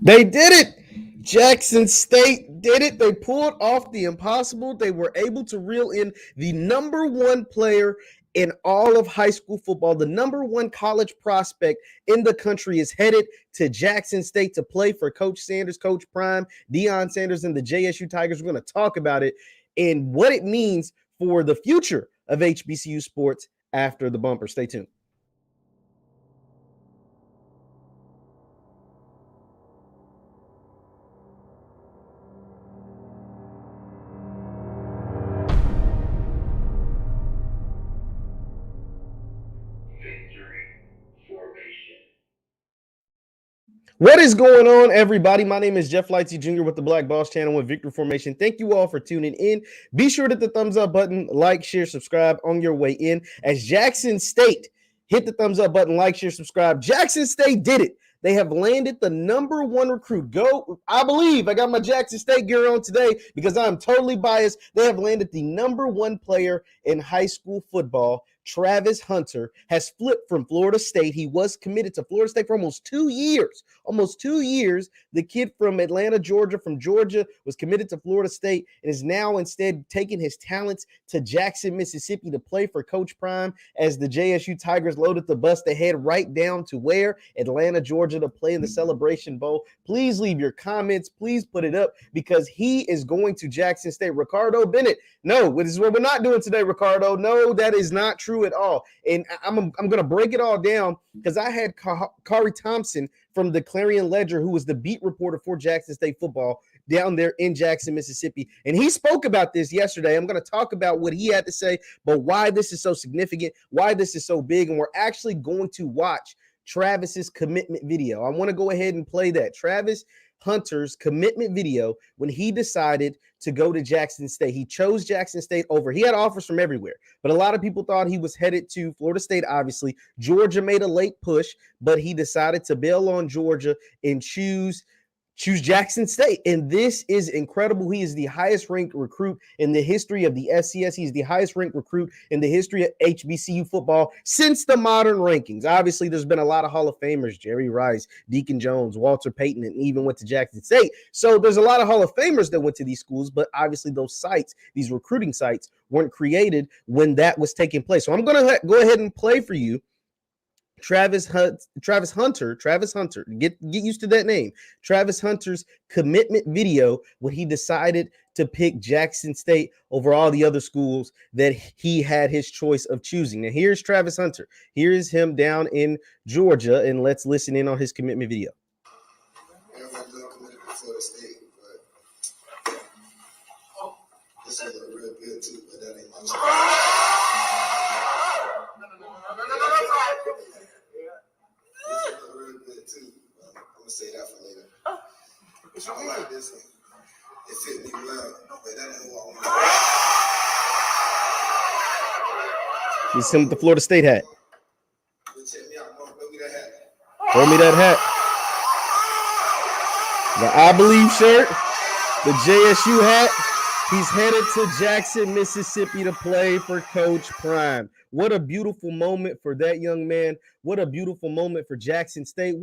They did it. Jackson State did it. They pulled off the impossible. They were able to reel in the number one player in all of high school football. The number one college prospect in the country is headed to Jackson State to play for Coach Sanders, Coach Prime, Deion Sanders, and the JSU Tigers. We're going to talk about it and what it means for the future of HBCU sports after the bumper. Stay tuned. What is going on, everybody? My name is Jeff Lightsy Jr. with the Black Boss Channel with Victory Formation. Thank you all for tuning in. Be sure to hit the thumbs up button, like, share, subscribe on your way in. As Jackson State hit the thumbs up button, like, share, subscribe. Jackson State did it. They have landed the number one recruit. I believe I got my Jackson State gear on today because I'm totally biased. They have landed the number one player in high school football. Travis Hunter has flipped from Florida State. He was committed to Florida State for almost 2 years. Almost 2 years. The kid from Atlanta, Georgia, was committed to Florida State and is now instead taking his talents to Jackson, Mississippi to play for Coach Prime as the JSU Tigers loaded the bus to head right down to where? Atlanta, Georgia to play in the Celebration Bowl. Please leave your comments. Please put it up because he is going to Jackson State. Ricardo Bennett. No, this is what we're not doing today, Ricardo. No, that is not true at all. And I'm going to break it all down because I had Kari Thompson from the Clarion Ledger, who was the beat reporter for Jackson State football down there in Jackson, Mississippi. And he spoke about this yesterday. I'm going to talk about what he had to say, but why this is so significant, why this is so big. And we're actually going to watch Travis's commitment video. I want to go ahead and play that. Travis Hunter's commitment video when he decided to go to Jackson State. He chose Jackson State over. He had offers from everywhere, but a lot of people thought he was headed to Florida State, obviously. Georgia made a late push, but he decided to bail on Georgia and choose Jackson State. And this is incredible. He is the highest ranked recruit in the history of the SCS. He's the highest ranked recruit in the history of HBCU football since the modern rankings. Obviously, there's been a lot of Hall of Famers, Jerry Rice, Deacon Jones, Walter Payton, and even went to Jackson State. So there's a lot of Hall of Famers that went to these schools, but obviously those sites, these recruiting sites, weren't created when that was taking place. So I'm going to go ahead and play for you Travis Hunter, get used to that name. Travis Hunter's commitment video when he decided to pick Jackson State over all the other schools that he had his choice of choosing. Now, here's Travis Hunter. Here's him down in Georgia, and let's listen in on his commitment video. This is real good too, but that ain't my real good too. I'm gonna say that for later. I like this one. It fit me well, but that ain't who I want. You see him with the Florida State hat. Check me out, throw me that hat. Throw me that hat. The I Believe shirt, the JSU hat. He's headed to Jackson, Mississippi to play for Coach Prime. What a beautiful moment for that young man. What a beautiful moment for Jackson State.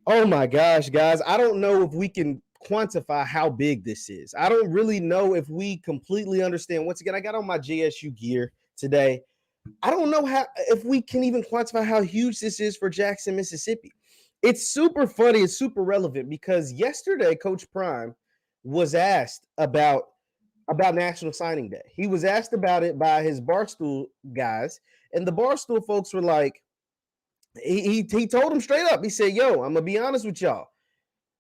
Oh my gosh, guys. I don't know if we can quantify how big this is. I don't really know if we completely understand. Once again, I got on my JSU gear today. I don't know if we can even quantify how huge this is for Jackson, Mississippi. It's super funny. It's super relevant because yesterday, Coach Prime was asked about National Signing Day. He was asked about it by his Barstool guys, and the Barstool folks were like, he told him straight up. He said, yo, I'm going to be honest with y'all.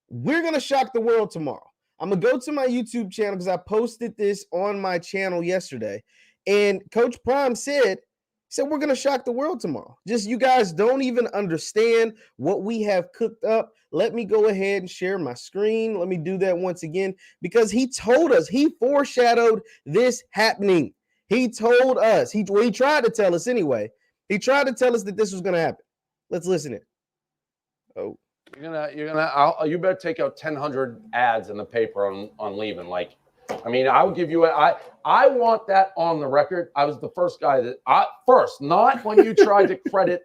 We're going to shock the world tomorrow. I'm going to go to my YouTube channel because I posted this on my channel yesterday, and Coach Prime said, we're going to shock the world tomorrow. Just you guys don't even understand what we have cooked up. Let me go ahead and share my screen. Let me do that once again because he told us, he foreshadowed this happening. He told us, he tried to tell us anyway. He tried to tell us that this was going to happen. Let's listen in. Oh, you better take out 1,000 ads in the paper on leaving. Like, I mean, I would give you I want that on the record. I was the first guy not when you tried to credit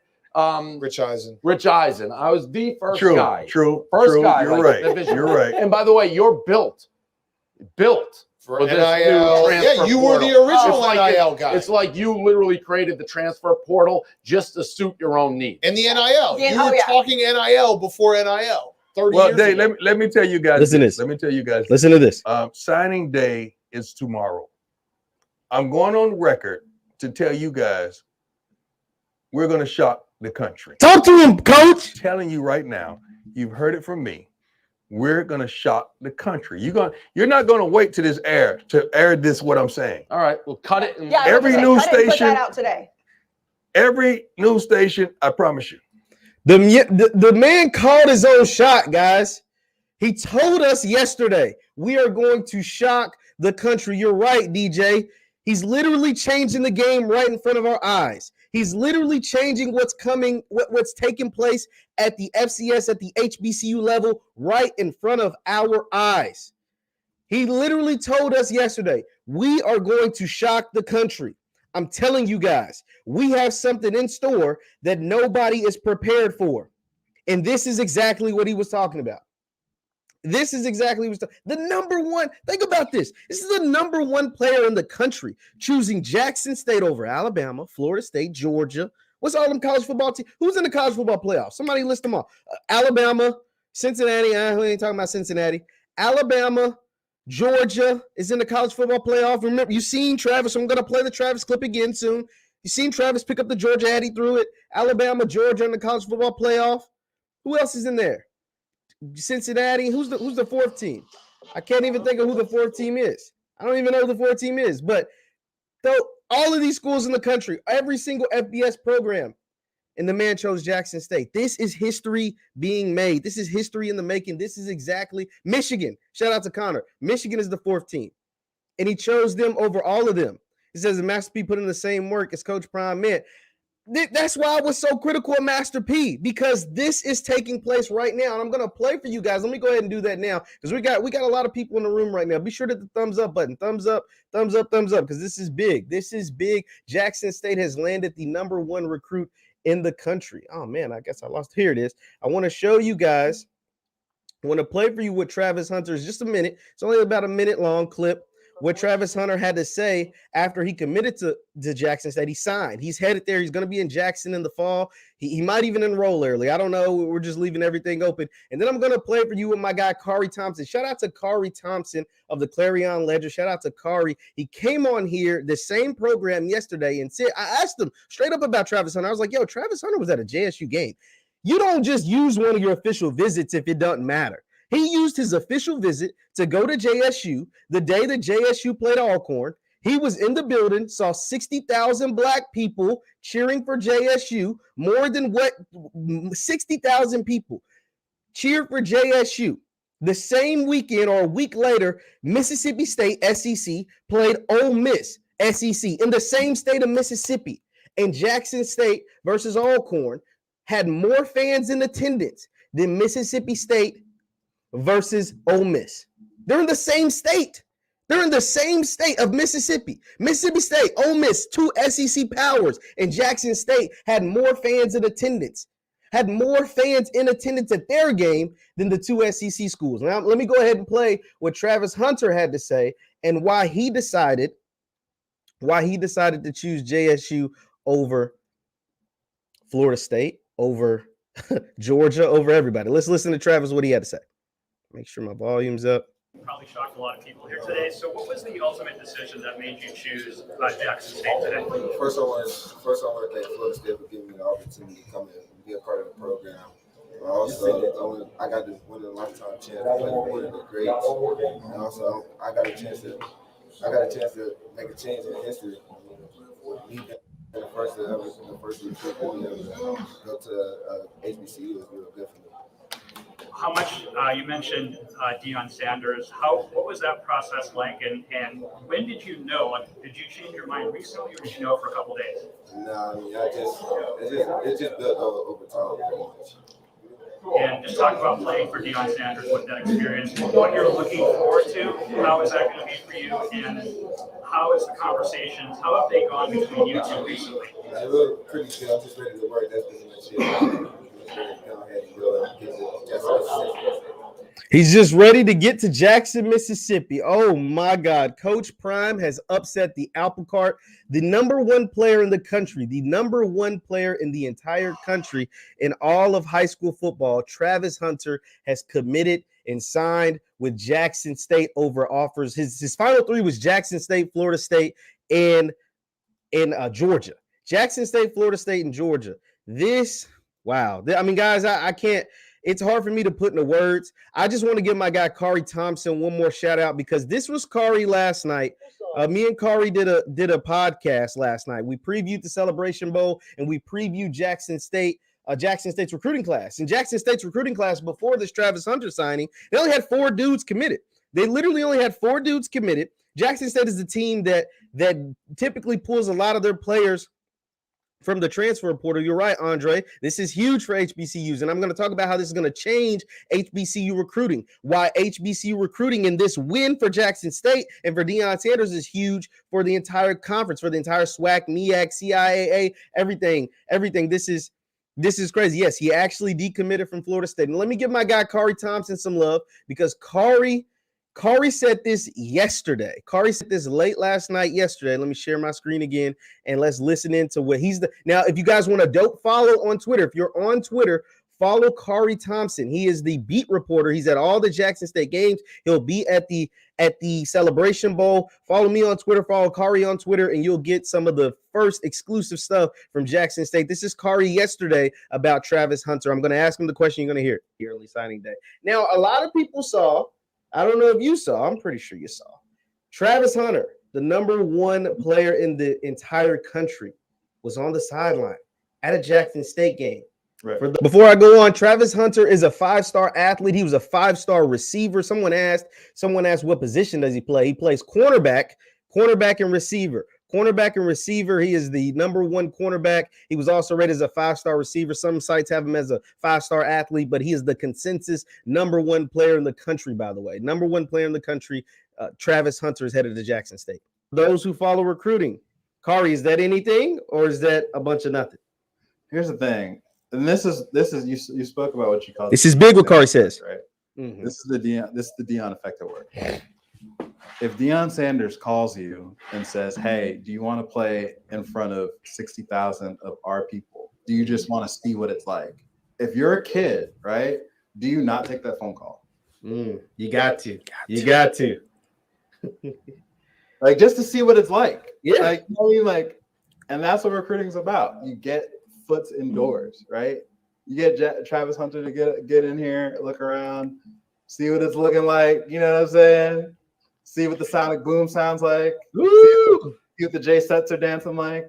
Rich Eisen. Rich Eisen. I was the first guy. First guy. You're like, right. You're right. And by the way, you're built For this NIL. new transfer Yeah, you portal. were the original NIL guy. It's like you literally created the transfer portal just to suit your own needs. And the NIL. You were talking NIL before NIL. 30 well, years Dave, ago. let me tell you guys. Listen to this. Let me tell you guys. Listen to this. Signing day is tomorrow. I'm going on record to tell you guys we're going to shock the country. Talk to him, coach. I'm telling you right now, you've heard it from me. We're going to shock the country. You're not going to wait to air this what I'm saying. All right, we'll cut it. Yeah, every news station. put that out today. Every news station, I promise you. The man called his own shot, guys. He told us yesterday, we are going to shock the country. You're right, DJ. He's literally changing the game right in front of our eyes. He's literally changing what's taking place at the FCS, at the HBCU level, right in front of our eyes. He literally told us yesterday, we are going to shock the country. I'm telling you guys, we have something in store that nobody is prepared for. And this is exactly what he was talking about. This is exactly what the number one. Think about this. This is the number one player in the country choosing Jackson State over Alabama, Florida State, Georgia. What's all them college football teams? Who's in the college football playoffs? Somebody list them all. Alabama, Cincinnati. We ain't talking about Cincinnati. Alabama, Georgia is in the college football playoff. Remember, you've seen Travis. I'm going to play the Travis clip again soon. You've seen Travis pick up the Georgia hat. He threw it. Alabama, Georgia in the college football playoff. Who else is in there? Cincinnati. Who's the fourth team? I can't even think of who the fourth team is. I don't even know who the fourth team is. But though all of these schools in the country, every single FBS program, and the man chose Jackson State. This is history being made. This is history in the making. This is exactly Michigan. Shout out to Connor. Michigan is the fourth team, and he chose them over all of them. He says the Master P put in the same work as Coach Prime meant. That's why I was so critical of Master P, because this is taking place right now. And I'm going to play for you guys. Let me go ahead and do that now, because we got a lot of people in the room right now. Be sure to hit the thumbs up button. Thumbs up, because this is big. This is big. Jackson State has landed the number one recruit in the country. Oh, man, I guess I lost. Here it is. I want to show you guys. I want to play for you what Travis Hunter is. Just a minute. It's only about a minute long clip. What Travis Hunter had to say after he committed to Jackson State. He signed. He's headed there. He's going to be in Jackson in the fall. He might even enroll early. I don't know. We're just leaving everything open. And then I'm going to play for you with my guy, Kari Thompson. Shout out to Kari Thompson of the Clarion Ledger. Shout out to Kari. He came on here, the same program yesterday, and said, I asked him straight up about Travis Hunter. I was like, yo, Travis Hunter was at a JSU game. You don't just use one of your official visits if it doesn't matter. He used his official visit to go to JSU the day that JSU played Alcorn. He was in the building, saw 60,000 black people cheering for JSU, more than what 60,000 people cheered for JSU. The same weekend or a week later, Mississippi State, SEC, played Ole Miss, SEC, in the same state of Mississippi. And Jackson State versus Alcorn had more fans in attendance than Mississippi State versus Ole Miss. They're in the same state. They're in the same state of Mississippi. Mississippi State, Ole Miss, two SEC powers, and Jackson State had more fans in attendance. Had more fans in attendance at their game than the two SEC schools. Now, let me go ahead and play what Travis Hunter had to say and why he decided to choose JSU over Florida State, over Georgia, over everybody. Let's listen to Travis, what he had to say. Make sure my volume's up. Probably shocked a lot of people here today. So what was the ultimate decision that made you choose Jackson State today? First, I want to thank Florida State for giving me the opportunity to come in and be a part of the program. Also, I got this one-in-a-lifetime chance to play with one of the greats. And also, I got a chance to make a change in history. Me being the first recruit to go to HBCU was real good for me. How much you mentioned Deion Sanders? What was that process like? And when did you know? Like, did you change your mind recently, or did you know for a couple days? No, I mean, it just built over time pretty much. And just talk about playing for Deion Sanders with that experience. What you're looking forward to? How is that going to be for you? And how is the conversations? How have they gone between you two recently? They were pretty good. I'm just ready to work. That's the next relationship. Go ahead and go and get to Jackson. He's just ready to get to Jackson, Mississippi. Oh my God. Coach Prime has upset the apple cart. The number one player in the country, the number one player in the entire country in all of high school football, Travis Hunter, has committed and signed with Jackson State over offers. His final three was Jackson State, Florida State, and Georgia. Jackson State, Florida State, and Georgia. Wow. I mean, guys, I can't. It's hard for me to put into words. I just want to give my guy Kari Thompson one more shout out because this was Kari last night. Me and Kari did a podcast last night. We previewed the Celebration Bowl and we previewed Jackson State's recruiting class. And Jackson State's recruiting class before this Travis Hunter signing, they only had 4 dudes committed. They literally only had 4 dudes committed. Jackson State is the team that typically pulls a lot of their players from the transfer portal. You're right, Andre. This is huge for HBCUs, and I'm going to talk about how this is going to change HBCU recruiting. Why HBCU recruiting in this win for Jackson State and for Deion Sanders is huge for the entire conference, for the entire SWAC, MEAC, CIAA, everything. This is crazy. Yes, he actually decommitted from Florida State. And let me give my guy Kari Thompson some love because Kari said this yesterday. Kari said this late last night yesterday. Let me share my screen again and let's listen into what now, if you guys want a dope follow on Twitter, if you're on Twitter, follow Kari Thompson. He is the beat reporter. He's at all the Jackson State games. He'll be at the Celebration Bowl. Follow me on Twitter, follow Kari on Twitter, and you'll get some of the first exclusive stuff from Jackson State. This is Kari yesterday about Travis Hunter. I'm going to ask him the question you're going to hear early signing day. Now, a lot of people saw, I don't know if you saw, I'm pretty sure you saw, Travis Hunter, the number one player in the entire country, was on the sideline at a Jackson State game. Right. Before I go on, Travis Hunter is a 5-star athlete. He was a 5-star receiver. Someone asked what position does he play? He plays cornerback and receiver. Cornerback and receiver. He is the number one cornerback. He was also rated as a 5-star receiver. Some sites have him as a 5-star athlete, but he is the consensus number one player in the country, by the way. Number one player in the country. Travis Hunter is headed to Jackson State. Those who follow recruiting, Kari, is that anything or is that a bunch of nothing? Here's the thing. And this is you spoke about what you call this is big what Kari says. Right. Mm-hmm. This is the Dion effect at work. If Deion Sanders calls you and says, "Hey, do you want to play in front of 60,000 of our people? Do you just want to see what it's like?" If you're a kid, right? Do you not take that phone call? You got to. You got to. Like just to see what it's like. Yeah. Like, you know what I mean? Like, and that's what recruiting is about. You get foots indoors, right? You get Travis Hunter to get in here, look around, see what it's looking like. You know what I'm saying? See what the sonic boom sounds like. See what the J sets are dancing like,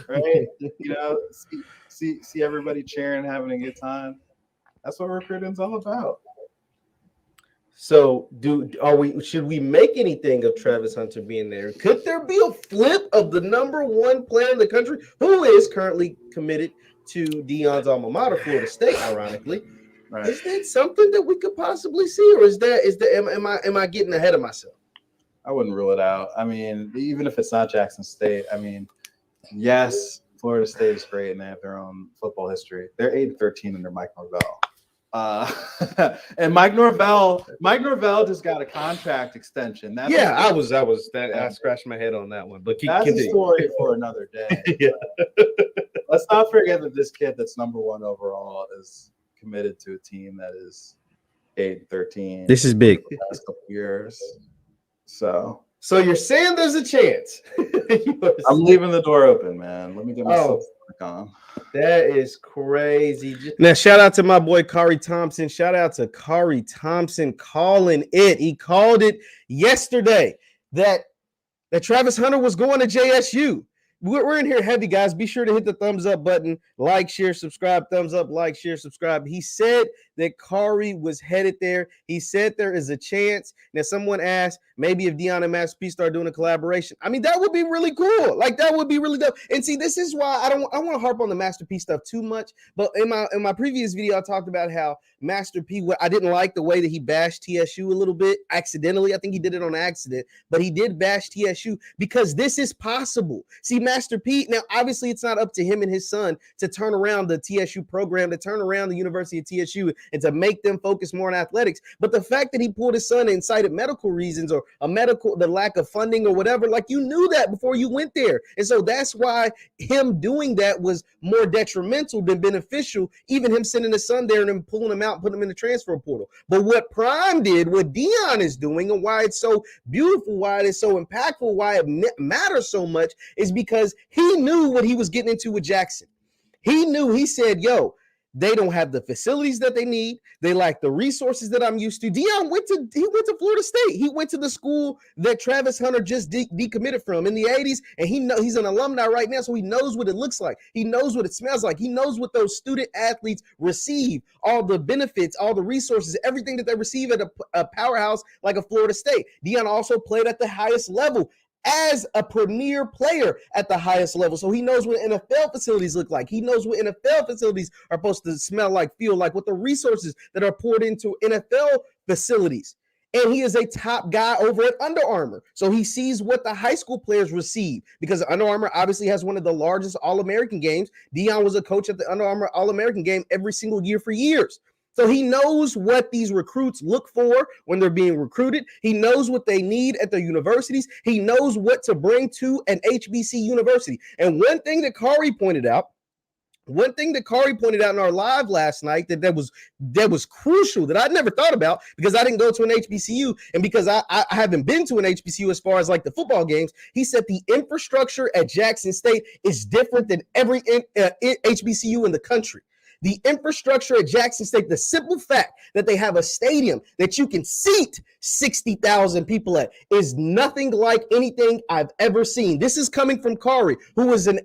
right? You know, see everybody cheering, having a good time. That's what recruiting's all about. So, should we make anything of Travis Hunter being there? Could there be a flip of the number one player in the country who is currently committed to Deion's alma mater, Florida State, ironically? Right. Is that something that we could possibly see, or am I getting ahead of myself? I wouldn't rule it out. I mean, even if it's not Jackson State, I mean, yes, Florida State is great and they have their own football history. They're 8-13 under Mike Norvell. And Mike Norvell just got a contract extension. I scratched my head on that one. But that's a story for another day. Yeah. Let's not forget that this kid that's number one overall is committed to a team that is 8-13. This is big. For the last couple years. So you're saying there's a chance. I'm leaving the door open, man. Let me get myself on. That is crazy. Now, shout out to my boy Kari Thompson. Shout out to Kari Thompson calling it. He called it yesterday that Travis Hunter was going to JSU. We're in here heavy, guys. Be sure to hit the thumbs up button, like, share, subscribe, thumbs up, like, share, subscribe. He said that Kari was headed there. He said there is a chance. Now, someone asked maybe if Dion and Master P start doing a collaboration. I mean, that would be really cool. Like, that would be really dope. And see, this is why I want to harp on the Master P stuff too much. But in my previous video, I talked about how Master P, I didn't like the way that he bashed TSU a little bit accidentally. I think he did it on accident, but he did bash TSU because this is possible. See, Master P. Now, obviously, it's not up to him and his son to turn around the TSU program, to turn around the University of TSU, and to make them focus more on athletics. But the fact that he pulled his son and cited medical reasons or the lack of funding or whatever, like you knew that before you went there. And so that's why him doing that was more detrimental than beneficial, even him sending his son there and then pulling him out and putting him in the transfer portal. But what Prime did, what Dion is doing, and why it's so beautiful, why it is so impactful, why it matters so much, is because he knew what he was getting into with Jackson. He knew, he said, yo, they don't have the facilities that they need. They lack the resources that I'm used to. Dion went to Florida State. He went to the school that Travis Hunter just decommitted from in the 80s, and he's an alumni right now, so he knows what it looks like. He knows what it smells like. He knows what those student athletes receive, all the benefits, all the resources, everything that they receive at a powerhouse like a Florida State. Dion also played at the highest level as a premier player at the highest level. So he knows what NFL facilities look like. He knows what NFL facilities are supposed to smell like, feel like, what the resources that are poured into NFL facilities. And he is a top guy over at Under Armour. So he sees what the high school players receive, because Under Armour obviously has one of the largest All-American games. Dion was a coach at the Under Armour All-American game every single year for years. So he knows what these recruits look for when they're being recruited. He knows what they need at their universities. He knows what to bring to an HBC university. And one thing that Kari pointed out in our live last night that was crucial, that I never thought about, because I didn't go to an HBCU and because I haven't been to an HBCU as far as like the football games. He said the infrastructure at Jackson State is different than every HBCU in the country. The infrastructure at Jackson State, the simple fact that they have a stadium that you can seat 60,000 people at, is nothing like anything I've ever seen. This is coming from Kari, who was a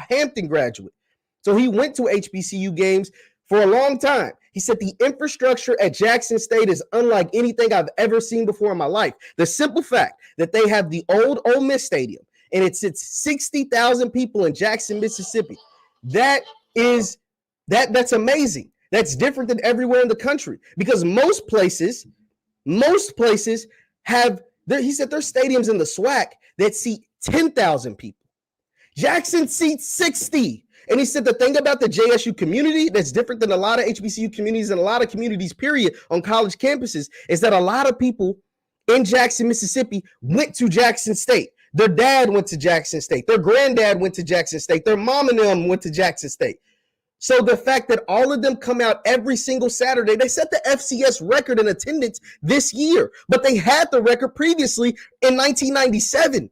Hampton graduate. So he went to HBCU games for a long time. He said the infrastructure at Jackson State is unlike anything I've ever seen before in my life. The simple fact that they have the old Ole Miss Stadium and it sits 60,000 people in Jackson, Mississippi, that's amazing. That's different than everywhere in the country, because most places have, he said there's stadiums in the SWAC that seat 10,000 people. Jackson seats 60. And he said the thing about the JSU community that's different than a lot of HBCU communities and a lot of communities, period, on college campuses, is that a lot of people in Jackson, Mississippi went to Jackson State. Their dad went to Jackson State. Their granddad went to Jackson State. Their mom and them went to Jackson State. So the fact that all of them come out every single Saturday, they set the FCS record in attendance this year, but they had the record previously in 1997.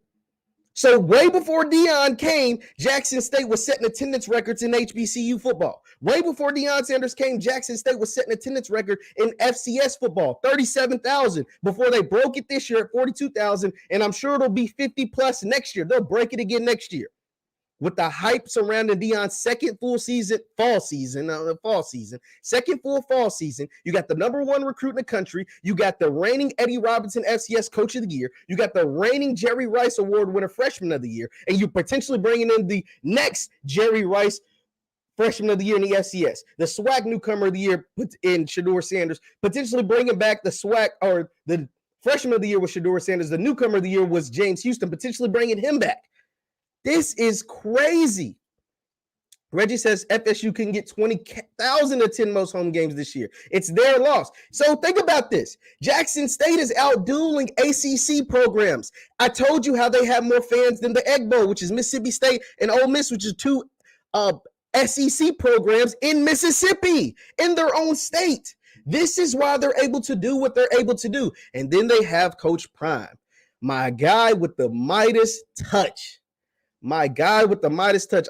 So way before Dion came, Jackson State was setting attendance records in HBCU football. Way before Deion Sanders came, Jackson State was setting attendance record in FCS football, 37,000. Before they broke it this year at 42,000, and I'm sure it'll be 50 plus next year. They'll break it again next year. With the hype surrounding Dion's second full season, fall season, second full fall season, you got the number one recruit in the country. You got the reigning Eddie Robinson FCS Coach of the Year. You got the reigning Jerry Rice Award winner Freshman of the Year, and you potentially bringing in the next Jerry Rice Freshman of the Year in the FCS. The SWAC Newcomer of the Year in Shedeur Sanders, potentially bringing back the SWAC, or the Freshman of the Year was Shedeur Sanders. The Newcomer of the Year was James Houston, potentially bringing him back. This is crazy. Reggie says FSU can get 20,000 to attend most home games this year. It's their loss. So think about this. Jackson State is out-dueling ACC programs. I told you how they have more fans than the Egg Bowl, which is Mississippi State, and Ole Miss, which is two SEC programs in Mississippi, in their own state. This is why they're able to do what they're able to do. And then they have Coach Prime, my guy with the Midas touch.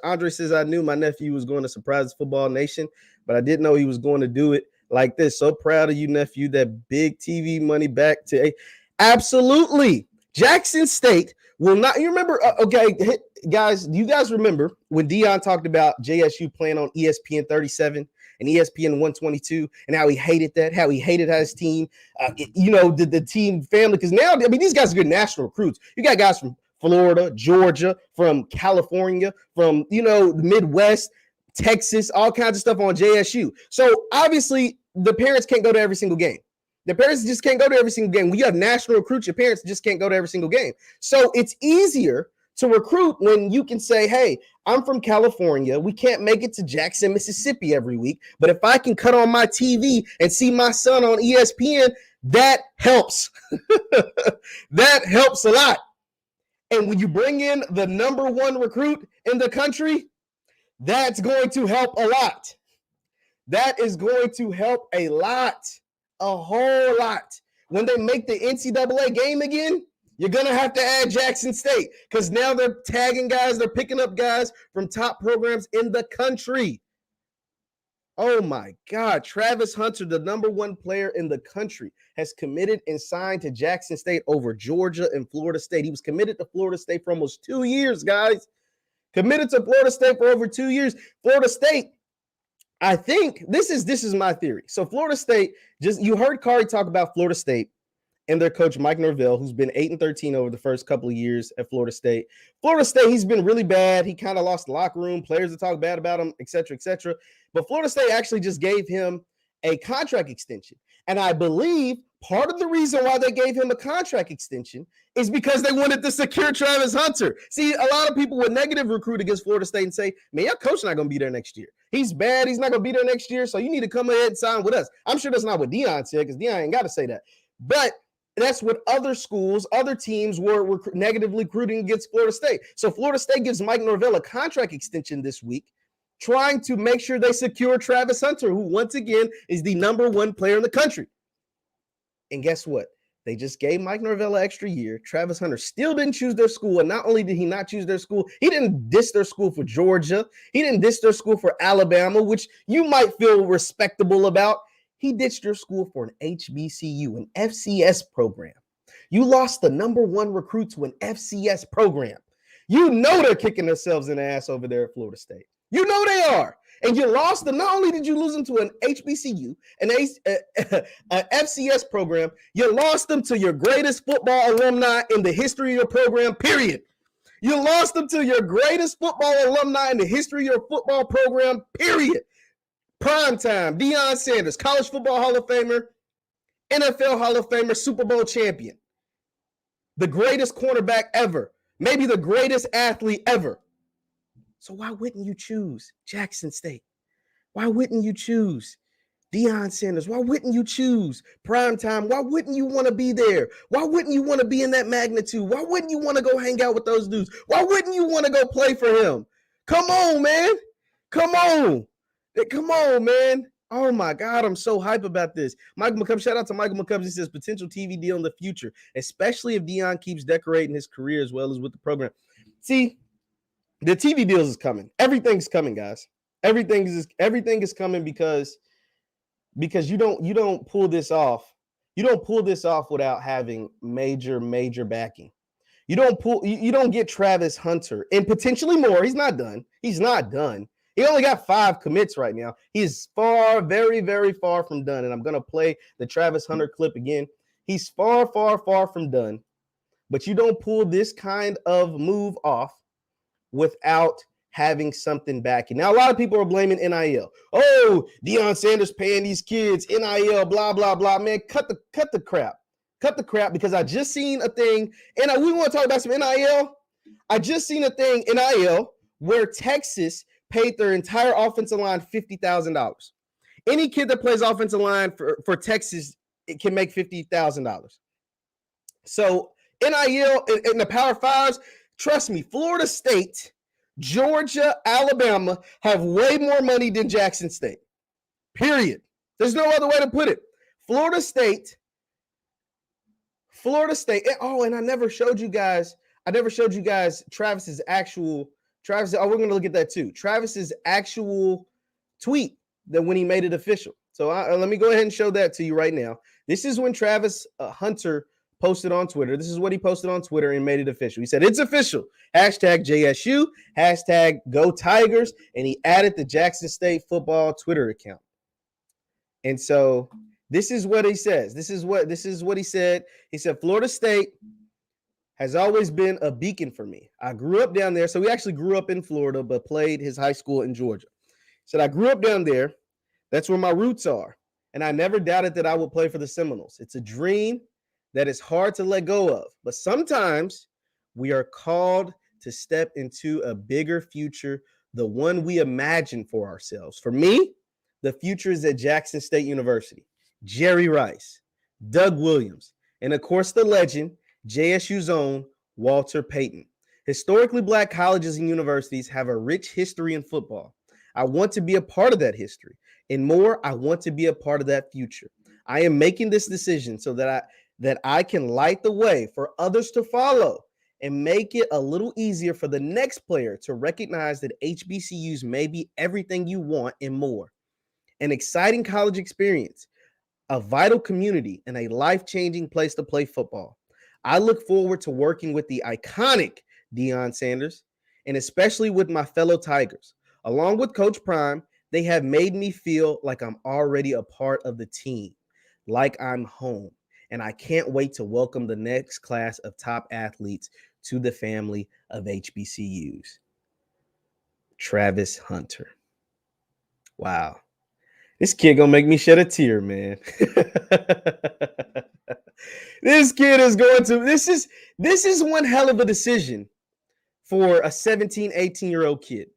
Andre says, I knew my nephew was going to surprise football nation, but I didn't know he was going to do it like this. So proud of you, nephew. That big TV money back to absolutely. Jackson State will not. You remember? Okay, guys. Do you guys remember when Dion talked about JSU playing on ESPN 37 and ESPN 122, and how he hated that, how he hated his team, the team family? Because now, I mean, these guys are good national recruits. You got guys from Florida, Georgia, from California, from, the Midwest, Texas, all kinds of stuff on JSU. So obviously the parents can't go to every single game. The parents just can't go to every single game. When you have national recruits, your parents just can't go to every single game. So it's easier to recruit when you can say, hey, I'm from California. We can't make it to Jackson, Mississippi every week. But if I can cut on my TV and see my son on ESPN, that helps. That helps a lot. And when you bring in the number one recruit in the country, that's going to help a lot. That is going to help a lot, a whole lot. When they make the NCAA game again, you're going to have to add Jackson State because now they're tagging guys, they're picking up guys from top programs in the country. Oh my God, Travis Hunter, the number one player in the country, has committed and signed to Jackson State over Georgia and Florida State. He was committed to Florida State for almost 2 years, guys. Committed to Florida State for over 2 years. Florida State, I think, this is my theory. So Florida State, you heard Kari talk about Florida State and their coach, Mike Norvell, who's been 8-13 over the first couple of years at Florida State. Florida State, he's been really bad. He kind of lost the locker room. Players that talk bad about him, et cetera, et cetera. But Florida State actually just gave him a contract extension. And I believe part of the reason why they gave him a contract extension is because they wanted to secure Travis Hunter. See, a lot of people would negative recruit against Florida State and say, man, your coach not going to be there next year. He's bad. He's not going to be there next year. So you need to come ahead and sign with us. I'm sure that's not what Dion said because Dion ain't got to say that. But that's what other schools, other teams were negatively recruiting against Florida State. So Florida State gives Mike Norvell a contract extension this week, trying to make sure they secure Travis Hunter, who once again is the number one player in the country. And guess what? They just gave Mike Norvell an extra year. Travis Hunter still didn't choose their school. And not only did he not choose their school, he didn't diss their school for Georgia. He didn't diss their school for Alabama, which you might feel respectable about. He ditched your school for an HBCU, an FCS program. You lost the number one recruit to an FCS program. You know they're kicking themselves in the ass over there at Florida State. You know they are. And you lost them. Not only did you lose them to an HBCU, an FCS program, you lost them to your greatest football alumni in the history of your program, period. You lost them to your greatest football alumni in the history of your football program, period. Primetime, Deion Sanders, College Football Hall of Famer, NFL Hall of Famer, Super Bowl champion. The greatest cornerback ever. Maybe the greatest athlete ever. So why wouldn't you choose Jackson State? Why wouldn't you choose Deion Sanders? Why wouldn't you choose primetime? Why wouldn't you want to be there? Why wouldn't you want to be in that magnitude? Why wouldn't you want to go hang out with those dudes? Why wouldn't you want to go play for him? Come on, man. Come on. Come on, man. Oh, my God. I'm so hype about this. Michael McCubbs, shout out to Michael McCubbs. He says potential TV deal in the future, especially if Dion keeps decorating his career as well as with the program. See, the TV deals is coming. Everything's coming, guys. Everything is coming because you don't pull this off. You don't pull this off without having major backing. You don't get Travis Hunter and potentially more. He's not done. He only got 5 commits right now. He's very, very far from done. And I'm going to play the Travis Hunter clip again. He's far from done. But you don't pull this kind of move off without having something backing. Now, a lot of people are blaming NIL. Oh, Deion Sanders paying these kids, NIL, blah, blah, blah. Man, cut the crap. Cut the crap because I just seen a thing, and we want to talk about some NIL. I just seen a thing, NIL, where Texas paid their entire offensive line $50,000. Any kid that plays offensive line for Texas, it can make $50,000. So NIL in the Power Fives, trust me, Florida State, Georgia, Alabama have way more money than Jackson State. Period. There's no other way to put it. Florida State. Oh, and I never showed you guys Travis's actual. We're going to look at that too. Travis's actual tweet that when he made it official. So let me go ahead and show that to you right now. This is when Travis Hunter posted on Twitter. This is what he posted on Twitter and made it official. He said, it's official. #JSU, #Go Tigers. And he added the Jackson State football Twitter account. And so this is what he says. This is what he said. He said, Florida State has always been a beacon for me. I grew up down there. So he actually grew up in Florida, but played his high school in Georgia. He said, I grew up down there. That's where my roots are. And I never doubted that I would play for the Seminoles. It's a dream that is hard to let go of. But sometimes we are called to step into a bigger future, the one we imagine for ourselves. For me, the future is at Jackson State University. Jerry Rice, Doug Williams, and of course the legend, JSU's own Walter Payton. Historically Black colleges and universities have a rich history in football. I want to be a part of that history. And more, I want to be a part of that future. I am making this decision so that I can light the way for others to follow and make it a little easier for the next player to recognize that HBCUs may be everything you want and more. An exciting college experience, a vital community, and a life-changing place to play football. I look forward to working with the iconic Deion Sanders, and especially with my fellow Tigers. Along with Coach Prime, they have made me feel like I'm already a part of the team, like I'm home. And I can't wait to welcome the next class of top athletes to the family of HBCUs. Travis Hunter. Wow. This kid gonna make me shed a tear, man. This kid is going to, this is one hell of a decision for a 17, 18-year-old kid.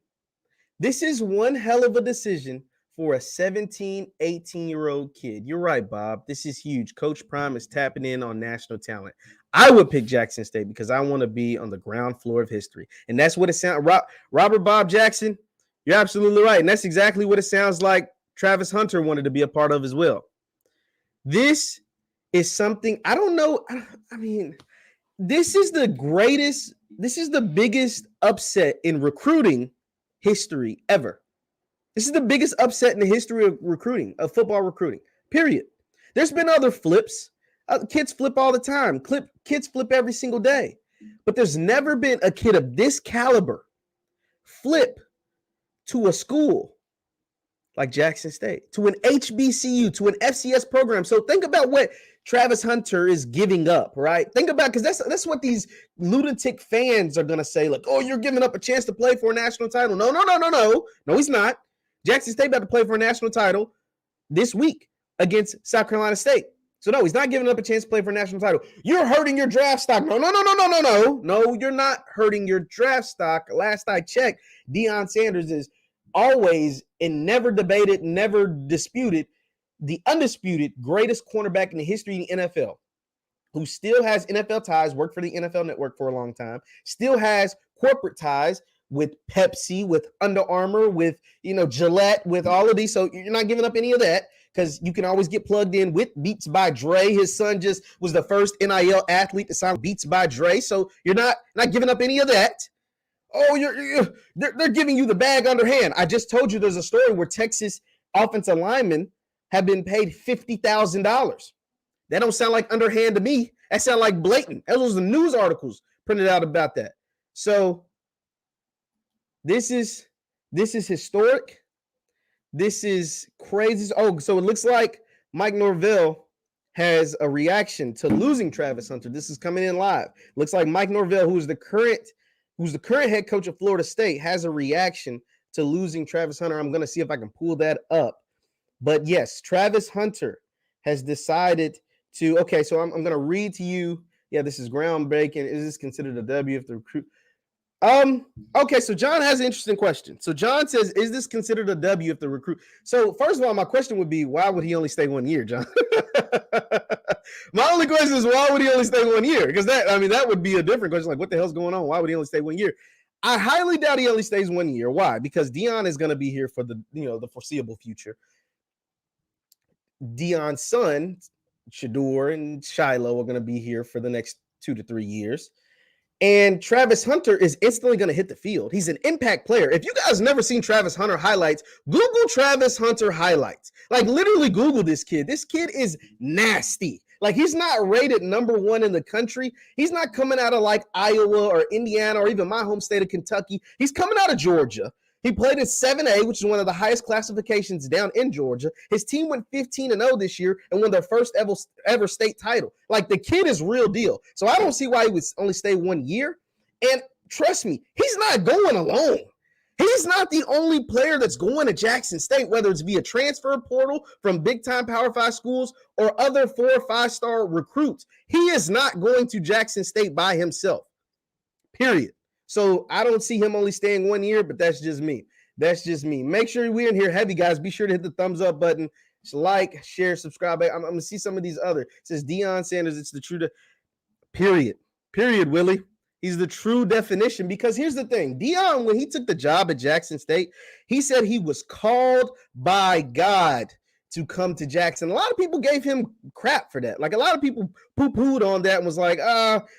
This is one hell of a decision for a 17, 18-year-old kid. You're right, Bob. This is huge. Coach Prime is tapping in on national talent. I would pick Jackson State because I want to be on the ground floor of history. And that's what it sounds. Robert Bob Jackson, you're absolutely right. And that's exactly what it sounds like Travis Hunter wanted to be a part of as well. This is something, I don't know. I mean, this is the biggest upset in recruiting history ever. This is the biggest upset in the history of recruiting, of football recruiting, period. There's been other flips. Kids flip all the time. Kids flip every single day. But there's never been a kid of this caliber flip to a school like Jackson State, to an HBCU, to an FCS program. So think about what Travis Hunter is giving up, right? Think about, because that's what these lunatic fans are going to say, like, oh, you're giving up a chance to play for a national title. No. No, he's not. Jackson State about to play for a national title this week against South Carolina State. So no, he's not giving up a chance to play for a national title. You're hurting your draft stock. No. No, you're not hurting your draft stock. Last I checked, Deion Sanders is always and never debated, never disputed, the undisputed greatest cornerback in the history of the NFL, who still has NFL ties, worked for the NFL Network for a long time, still has corporate ties with Pepsi, with Under Armour, with, Gillette, with all of these. So you're not giving up any of that because you can always get plugged in with Beats by Dre. His son just was the first NIL athlete to sign Beats by Dre. So you're not giving up any of that. Oh, they're giving you the bag underhand. I just told you there's a story where Texas offensive linemen have been paid $50,000. That don't sound like underhand to me. That sound like blatant. Those was the news articles printed out about that. So this is historic. This is crazy. Oh, so it looks like Mike Norvell has a reaction to losing Travis Hunter. This is coming in live. Looks like Mike Norvell, who's the current head coach of Florida State, has a reaction to losing Travis Hunter. I'm going to see if I can pull that up. But yes, Travis Hunter has decided to, okay, so I'm going to read to you. Yeah, this is groundbreaking. Is this considered a W if the recruit? Okay, so John has an interesting question. So John says, is this considered a W if the recruit? So first of all, my question would be, why would he only stay 1 year, John? My only question is, why would he only stay 1 year? Because that would be a different question. Like, what the hell's going on? Why would he only stay 1 year? I highly doubt he only stays 1 year. Why? Because Dion is going to be here for the foreseeable future. Dion's son, Shador and Shiloh, are going to be here for the next 2 to 3 years. And Travis Hunter is instantly going to hit the field. He's an impact player. If you guys never seen Travis Hunter highlights, Google Travis Hunter highlights. Like, literally Google this kid. This kid is nasty. Like, he's not rated number 1 in the country. He's not coming out of like Iowa or Indiana or even my home state of Kentucky. He's coming out of Georgia. He played in 7A, which is one of the highest classifications down in Georgia. His team went 15-0 this year and won their first ever state title. Like, the kid is real deal. So I don't see why he would only stay 1 year. And trust me, he's not going alone. He's not the only player that's going to Jackson State, whether it's via transfer portal from big-time Power 5 schools or other 4 or 5-star recruits. He is not going to Jackson State by himself, period. So I don't see him only staying 1 year, but that's just me. That's just me. Make sure we're in here heavy, guys. Be sure to hit the thumbs up button. Just like, share, subscribe. I'm going to see some of these other. It says Deion Sanders. It's the true period. Period, Willie. He's the true definition, because here's the thing. Dion, when he took the job at Jackson State, he said he was called by God to come to Jackson. A lot of people gave him crap for that. Like, a lot of people poo-pooed on that and was like,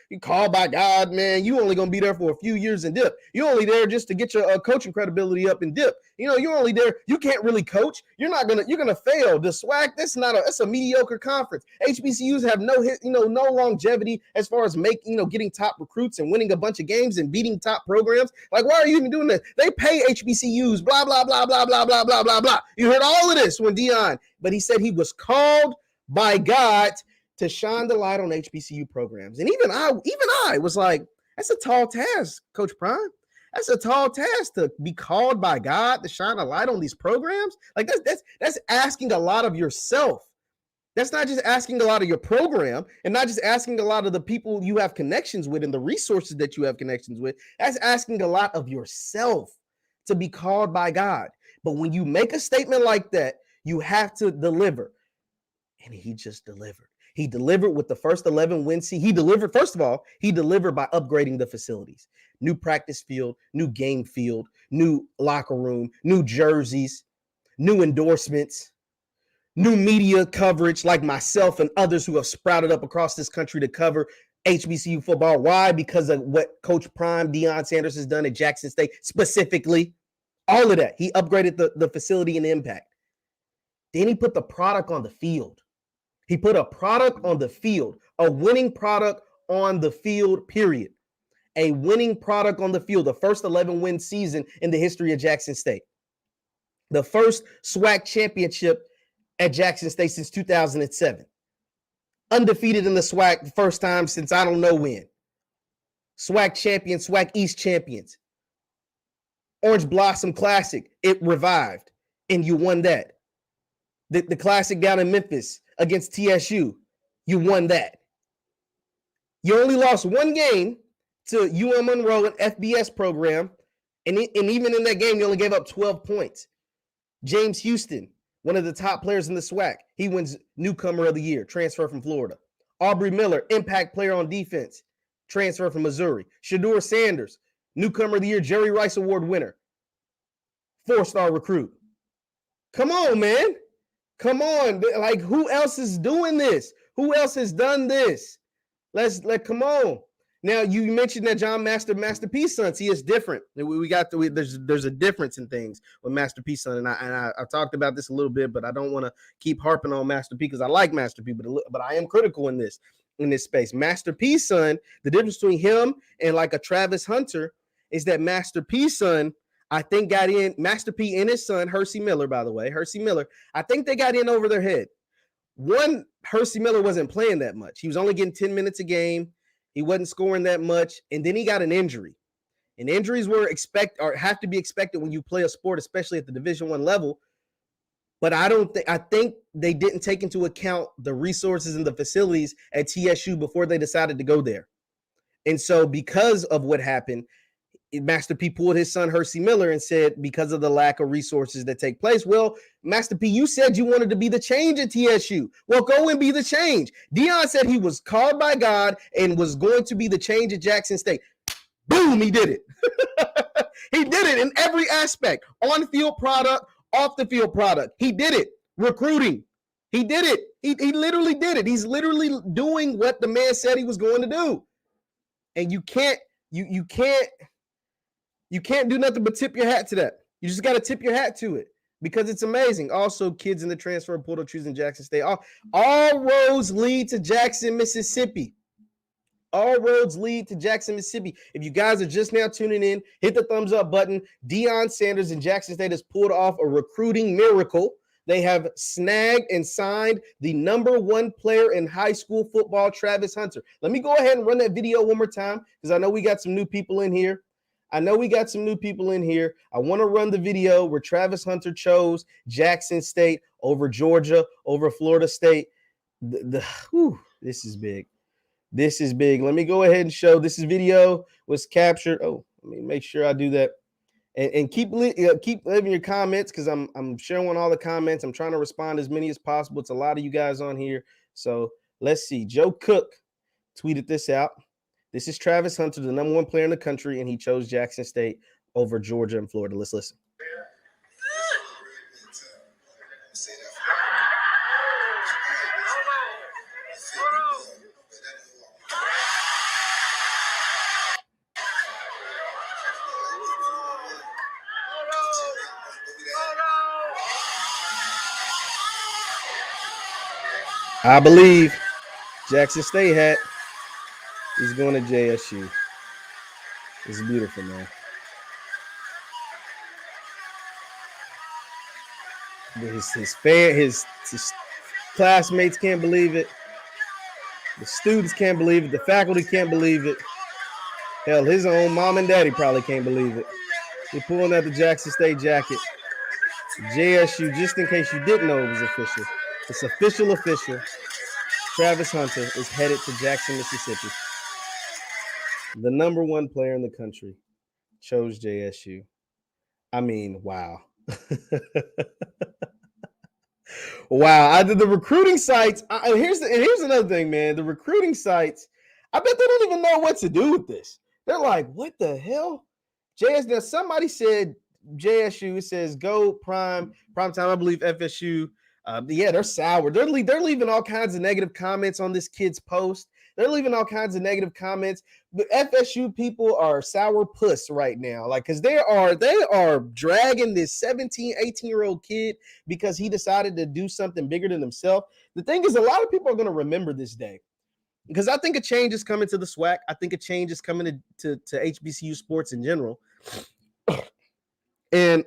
you called by God, man. You only going to be there for a few years and dip. You're only there just to get your coaching credibility up and dip. You know, you're only there. You can't really coach. You're going to fail. The SWAC, that's a mediocre conference. HBCUs have no longevity as far as getting top recruits and winning a bunch of games and beating top programs. Like, why are you even doing this? They pay HBCUs, blah, blah, blah, blah, blah, blah, blah, blah, blah. You heard all of this when Dion, but he said he was called by God to shine the light on HBCU programs. And even I was like, that's a tall task, Coach Prime. That's a tall task, to be called by God to shine a light on these programs. Like, that's asking a lot of yourself. That's not just asking a lot of your program, and not just asking a lot of the people you have connections with and the resources that you have connections with. That's asking a lot of yourself to be called by God. But when you make a statement like that, you have to deliver. And he just delivered. He delivered with the first 11 win season. He delivered, first of all, he delivered by upgrading the facilities. New practice field, new game field, new locker room, new jerseys, new endorsements, new media coverage like myself and others who have sprouted up across this country to cover HBCU football. Why? Because of what Coach Prime, Deion Sanders, has done at Jackson State specifically. All of that. He upgraded the facility and the impact. Then he put the product on the field. He put a product on the field, a winning product on the field, period. A winning product on the field, the first 11-win season in the history of Jackson State. The first SWAC championship at Jackson State since 2007. Undefeated in the SWAC the first time since I don't know when. SWAC champions, SWAC East champions. Orange Blossom Classic, it revived, and you won that. The Classic down in Memphis against TSU, you won that. You only lost one game to UM Monroe, an FBS program, and even in that game, you only gave up 12 points. James Houston, one of the top players in the SWAC, he wins Newcomer of the Year, transfer from Florida. Aubrey Miller, impact player on defense, transfer from Missouri. Shedeur Sanders, Newcomer of the Year, Jerry Rice Award winner, 4-star recruit. Come on, man. Come on. Like, who else is doing this? Who else has done this? Come on. Now, you mentioned that John Master P. Son. See, it's different. There's a difference in things with Master P. Son, and I talked about this a little bit, but I don't want to keep harping on Master P because I like Master P, but I am critical in this space. Master P. Son, the difference between him and like a Travis Hunter is that Master P. Son, I think, got in. Master P. and his son, Hersey Miller, by the way, Hersey Miller, I think they got in over their head. One, Hersey Miller wasn't playing that much. He was only getting 10 minutes a game. He wasn't scoring that much, and then he got an injury. And injuries have to be expected when you play a sport, especially at the Division I level. But I think they didn't take into account the resources and the facilities at TSU before they decided to go there. And so because of what happened, Master P pulled his son Hersey Miller and said, because of the lack of resources that take place, well, Master P, you said you wanted to be the change at TSU. Well, go and be the change. Dion said he was called by God and was going to be the change at Jackson State. Boom, he did it. He did it in every aspect. On-field product, off-the-field product. He did it. Recruiting. He did it. He literally did it. He's literally doing what the man said he was going to do. And you can't do nothing but tip your hat to that. You just got to tip your hat to it because it's amazing. Also, kids in the transfer portal choosing Jackson State. All roads lead to Jackson, Mississippi. All roads lead to Jackson, Mississippi. If you guys are just now tuning in, hit the thumbs up button. Deion Sanders and Jackson State has pulled off a recruiting miracle. They have snagged and signed the #1 player in high school football, Travis Hunter. Let me go ahead and run that video one more time because I know we got some new people in here. I want to run the video where Travis Hunter chose Jackson State over Georgia, over Florida State. This is big. This is big. Let me go ahead and show. This video was captured. Oh, Let me make sure I do that. And keep leaving your comments because I'm showing all the comments. I'm trying to respond as many as possible. It's a lot of you guys on here. So let's see. Joe Cook tweeted this out. This is Travis Hunter, the #1 player in the country, and he chose Jackson State over Georgia and Florida. Let's listen. I believe Jackson State hat. He's going to JSU. It's beautiful, man. His classmates can't believe it. The students can't believe it. The faculty can't believe it. Hell, his own mom and daddy probably can't believe it. He's pulling out the Jackson State jacket. JSU, just in case you didn't know it was official. It's official. Travis Hunter is headed to Jackson, Mississippi. The #1 player in the country chose JSU. I mean, wow. Wow. The recruiting sites. Here's another thing, man. The recruiting sites, I bet they don't even know what to do with this. They're like, what the hell? Now somebody said JSU. It says go prime time. I believe FSU. Yeah, they're sour. They're leaving all kinds of negative comments on this kid's post. They're leaving all kinds of negative comments. The FSU people are sour puss right now, like, because they are dragging this 17, 18-year-old kid because he decided to do something bigger than himself. The thing is, a lot of people are going to remember this day because I think a change is coming to the SWAC. I think a change is coming to HBCU sports in general. And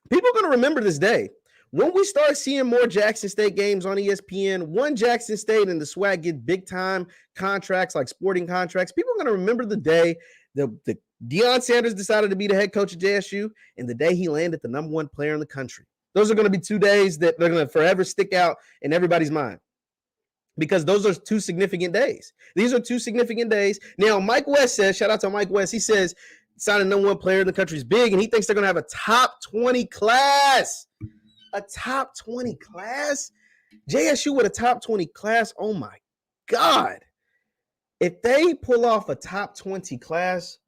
people are going to remember this day. When we start seeing more Jackson State games on ESPN, one Jackson State and the SWAC get big-time contracts like sporting contracts, people are going to remember the day the Deion Sanders decided to be the head coach at JSU and the day he landed the #1 player in the country. Those are going to be 2 days that they're going to forever stick out in everybody's mind because those are 2 significant days. These are 2 significant days. Now, Mike West says, shout out to Mike West, he says signing #1 player in the country is big, and he thinks they're going to have a top 20 class. A top 20 class? JSU with a top 20 class? Oh my God. If they pull off a top 20 class,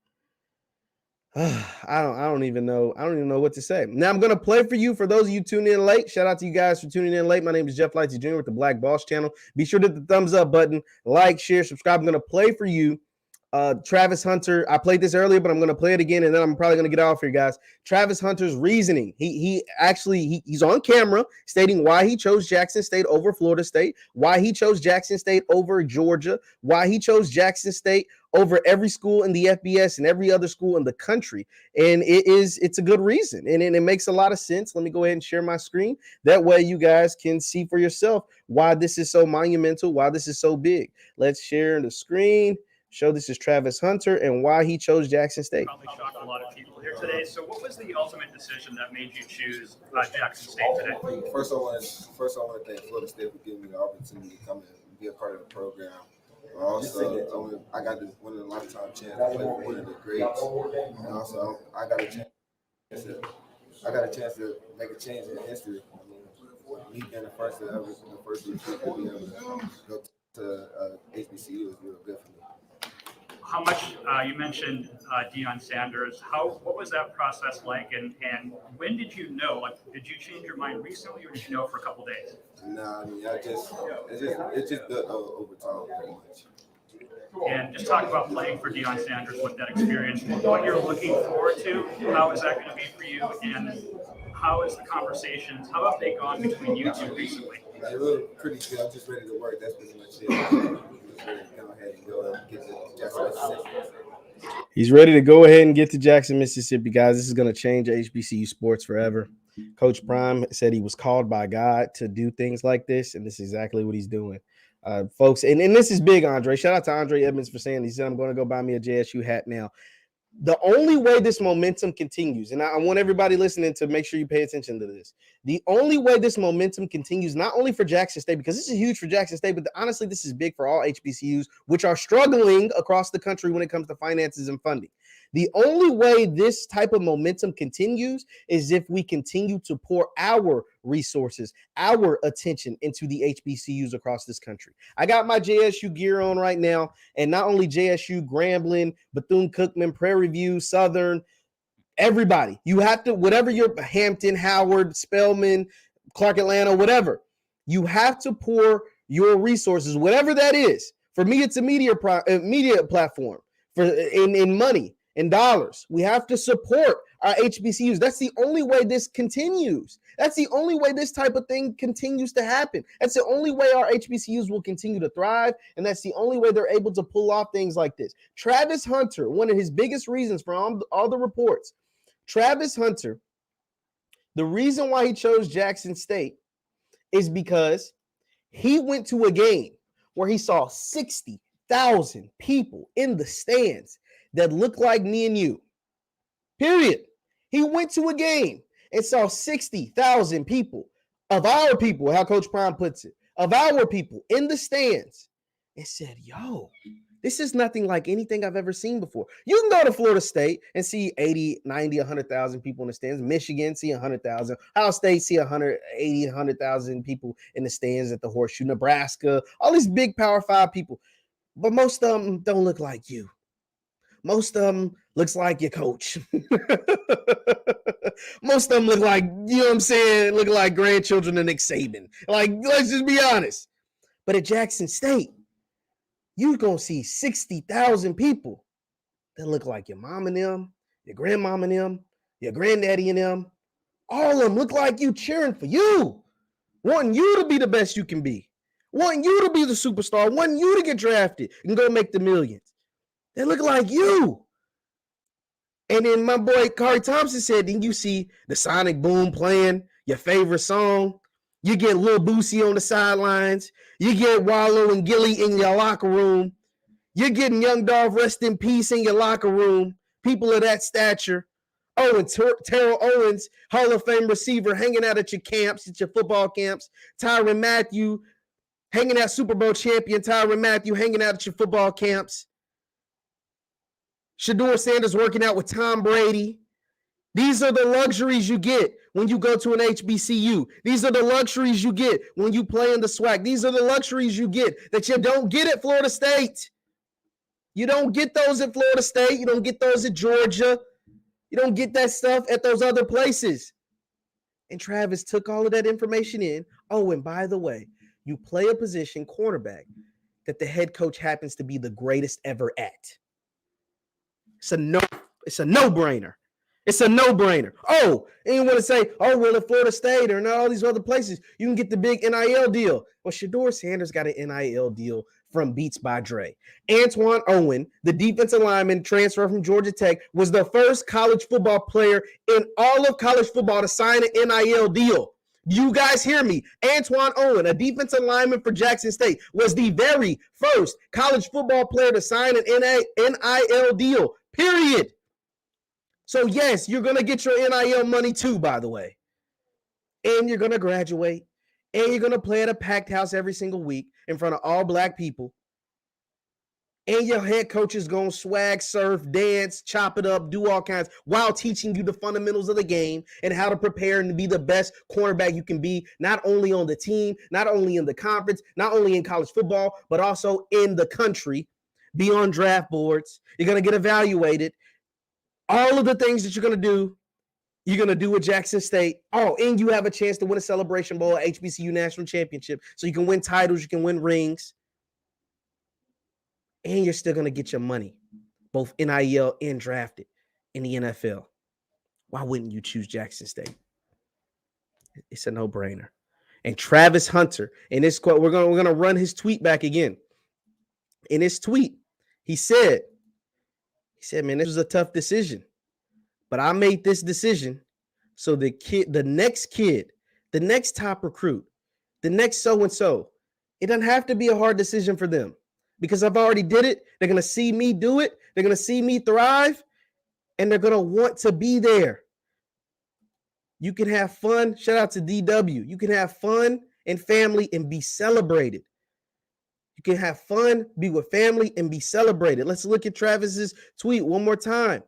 I don't even know. I don't even know what to say. Now I'm going to play for you. For those of you tuning in late, shout out to you guys for tuning in late. My name is Jeff Lightsy Jr. with the Black Boss channel. Be sure to hit the thumbs up button, like, share, subscribe. I'm going to play for you Travis Hunter. I played this earlier, but I'm going to play it again, and then I'm probably going to get off here, guys. Travis Hunter's reasoning. He's on camera stating why he chose Jackson State over Florida State, why he chose Jackson State over Georgia, why he chose Jackson State over every school in the FBS and every other school in the country. And it's a good reason, and it makes a lot of sense. Let me go ahead and share my screen. That way you guys can see for yourself why this is so monumental, why this is so big. Let's share the screen. Show this is Travis Hunter and why he chose Jackson State. Probably shocked a lot of people here today. So what was the ultimate decision that made you choose Jackson State today? First, I want to thank Florida State for giving me the opportunity to come and be a part of the program. Also, I got this one in a lifetime chance to play with one of the greats. And also, I got a chance to make a change in history. I mean, me being the first recruit to be able to go to HBCU is real good for me. How much you mentioned Deion Sanders? What was that process like, and when did you know? Like, did you change your mind recently, or did you know for a couple days? Nah, I mean, it's just built over time, pretty much. And just talk about playing for Deion Sanders, what that experience, what you're looking forward to. How is that going to be for you, and how is the conversations? How have they gone between you two recently? They were pretty good. I'm just ready to work. That's pretty much it. He's ready to go ahead and get to Jackson, Mississippi, guys. This is going to change HBCU sports forever. Coach Prime said he was called by God to do things like this, and this is exactly what he's doing. Folks, and this is big, Andre. Shout out to Andre Edmonds for saying, he said, I'm going to go buy me a JSU hat now. The only way this momentum continues, and I want everybody listening to make sure you pay attention to this. The only way this momentum continues, not only for Jackson State, because this is huge for Jackson State, but honestly, this is big for all HBCUs, which are struggling across the country when it comes to finances and funding. The only way this type of momentum continues is if we continue to pour our resources, our attention into the HBCUs across this country. I got my JSU gear on right now, and not only JSU, Grambling, Bethune-Cookman, Prairie View, Southern, everybody. You have to, whatever your Hampton, Howard, Spelman, Clark Atlanta, whatever, you have to pour your resources, whatever that is. For me, it's a media platform for in money, in dollars. We have to support our HBCUs. That's the only way this continues. That's the only way this type of thing continues to happen. That's the only way our HBCUs will continue to thrive, and that's the only way they're able to pull off things like this. Travis Hunter, one of his biggest reasons for all the reports, Travis Hunter, the reason why he chose Jackson State is because he went to a game where he saw 60,000 people in the stands that looked like me and you. Period. He went to a game and saw 60,000 people, of our people, how Coach Prime puts it, of our people in the stands, and said, yo, this is nothing like anything I've ever seen before. You can go to Florida State and see 80, 90, 100,000 people in the stands. Michigan, see 100,000. Ohio State, see 180, 100,000 people in the stands at the Horseshoe. Nebraska, all these big Power 5 people. But most of them don't look like you. Most of them looks like your coach. Most of them look like, you know what I'm saying, look like grandchildren of Nick Saban. Like, let's just be honest. But at Jackson State, you're going to see 60,000 people that look like your mom and them, your grandmom and them, your granddaddy and them. All of them look like you, cheering for you, wanting you to be the best you can be, wanting you to be the superstar, wanting you to get drafted and go make the millions. They look like you. And then my boy Kari Thompson said, then you see the Sonic Boom playing your favorite song. You get Lil Boosie on the sidelines. You get Wallow and Gilly in your locker room. You're getting Young Dolph, rest in peace, in your locker room. People of that stature. Oh, and Terrell Owens, Hall of Fame receiver, hanging out at your camps, at your football camps. Tyrann Mathieu, hanging out, Super Bowl champion Tyrann Mathieu, hanging out at your football camps. Deion Sanders working out with Tom Brady. These are the luxuries you get when you go to an HBCU. These are the luxuries you get when you play in the SWAC. These are the luxuries you get that you don't get at Florida State. You don't get those at Florida State. You don't get those at Georgia. You don't get that stuff at those other places. And Travis took all of that information in. Oh, and by the way, you play a position, cornerback, that the head coach happens to be the greatest ever at. It's a no-brainer. It's a no-brainer. Oh, and you want to say, oh, well, at Florida State or not all these other places, you can get the big NIL deal. Well, Shedeur Sanders got an NIL deal from Beats by Dre. Antoine Owen, the defensive lineman transfer from Georgia Tech, was the first college football player in all of college football to sign an NIL deal. You guys hear me? Antoine Owen, a defensive lineman for Jackson State, was the very first college football player to sign an NIL deal, period. So, yes, you're going to get your NIL money too, by the way. And you're going to graduate. And you're going to play at a packed house every single week in front of all black people. And your head coach is going to swag, surf, dance, chop it up, do all kinds while teaching you the fundamentals of the game and how to prepare and to be the best cornerback you can be, not only on the team, not only in the conference, not only in college football, but also in the country. Be on draft boards. You're going to get evaluated. All of the things that you're going to do at Jackson State. Oh, and you have a chance to win a Celebration Bowl, HBCU National Championship. So you can win titles, you can win rings. And you're still going to get your money, both NIL and drafted in the NFL. Why wouldn't you choose Jackson State? It's a no-brainer. And Travis Hunter, in this quote, we're going to run his tweet back again. In his tweet, he said, man, this was a tough decision, but I made this decision so the next top recruit, the next so-and-so, it doesn't have to be a hard decision for them because I've already did it. They're going to see me do it. They're going to see me thrive, and they're going to want to be there. You can have fun. Shout out to DW. You can have fun and family and be celebrated. You can have fun, be with family, and be celebrated. Let's look at Travis's tweet one more time.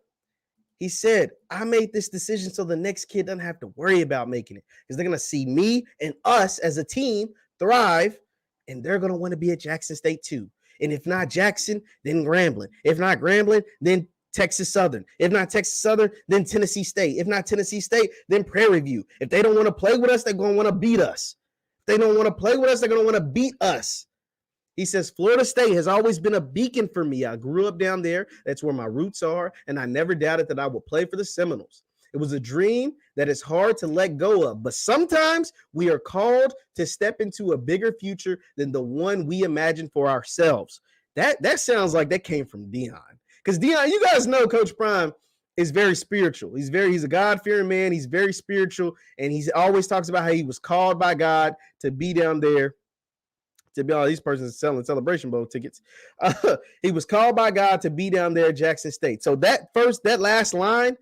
He said, I made this decision so the next kid doesn't have to worry about making it because they're going to see me and us as a team thrive, and they're going to want to be at Jackson State too. And if not Jackson, then Grambling. If not Grambling, then Texas Southern. If not Texas Southern, then Tennessee State. If not Tennessee State, then Prairie View. If they don't want to play with us, they're going to want to beat us. If they don't want to play with us, they're going to want to beat us. He says, Florida State has always been a beacon for me. I grew up down there. That's where my roots are. And I never doubted that I would play for the Seminoles. It was a dream that is hard to let go of. But sometimes we are called to step into a bigger future than the one we imagine for ourselves. That sounds like that came from Dion. Because Dion, you guys know Coach Prime is very spiritual. He's a God-fearing man. He's very spiritual. And he always talks about how he was called by God to be down there. To be honest, these persons selling Celebration Bowl tickets. He was called by God to be down there at Jackson State. So that last line